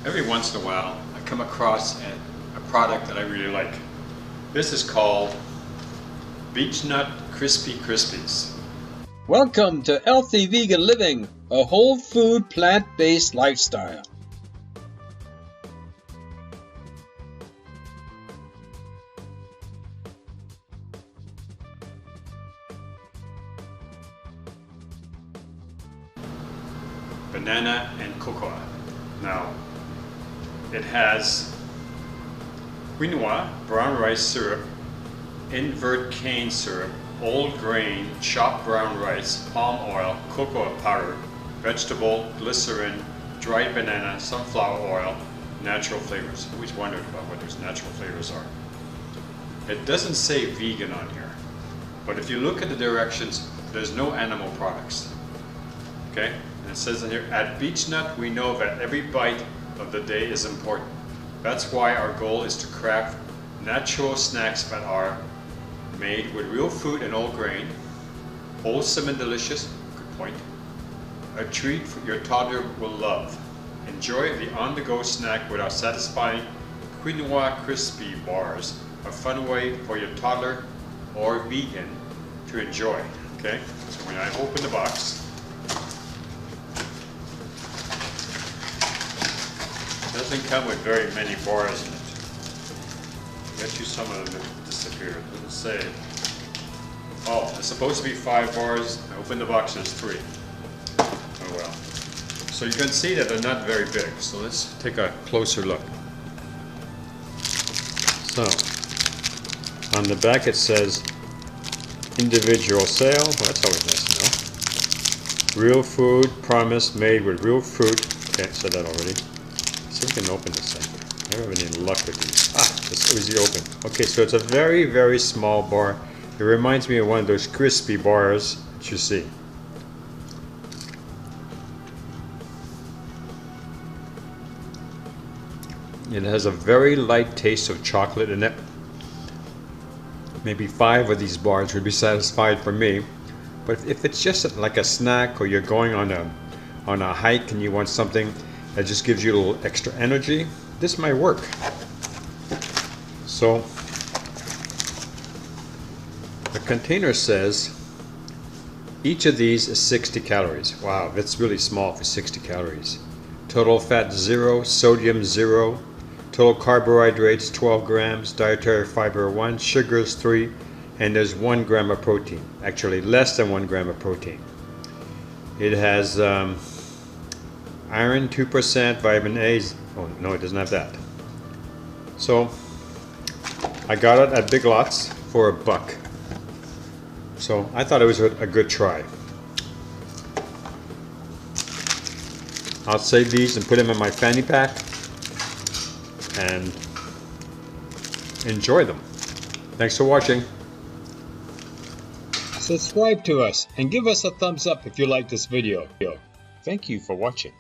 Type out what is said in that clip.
Every once in a while I come across a product that I really like. This is called Beech-Nut Crispy Crispies. Welcome to Healthy Vegan Living, a whole food plant-based lifestyle. Banana and cocoa. Now, it has quinoa, brown rice syrup, invert cane syrup, old grain, chopped brown rice, palm oil, cocoa powder, vegetable, glycerin, dried banana, sunflower oil, natural flavors. I always wondered about what those natural flavors are. It doesn't say vegan on here, but if you look at the directions, there's no animal products. Okay? And it says in here, at Beech-Nut we know that every bite of the day is important. That's why our goal is to craft natural snacks that are made with real fruit and whole grain, wholesome and delicious, good point, a treat your toddler will love. Enjoy the on-the-go snack with our satisfying Quinoa Crispy Bars, a fun way for your toddler or vegan to enjoy. Okay, so when I open the box, it doesn't come with very many bars in it. I bet you some of them have disappeared. It doesn't say. Oh, it's supposed to be 5 bars. I opened the box, there's 3. Oh well. So you can see that they're not very big. So let's take a closer look. So, on the back it says individual sale. Well, that's always nice to know. Real food, promise, made with real fruit. Okay, I said that already. See if we can open this thing. I don't have any luck with these. It's easy to open. Okay, so it's a very, very small bar. It reminds me of one of those crispy bars that you see. It has a very light taste of chocolate in it. Maybe 5 of these bars would be satisfied for me. But if it's just like a snack, or you're going on a hike and you want something that just gives you a little extra energy, this might work. So the container says each of these is 60 calories. Wow, that's really small for 60 calories. Total fat 0, sodium 0, total carbohydrates 12 grams, dietary fiber 1, sugars 3, and there's 1 gram of protein. Actually less than 1 gram of protein. It has iron 2%, vitamin A. Oh no, it doesn't have that. So I got it at Big Lots for $1. So I thought it was a good try. I'll save these and put them in my fanny pack and enjoy them. Thanks for watching. Subscribe to us and give us a thumbs up if you like this video. Thank you for watching.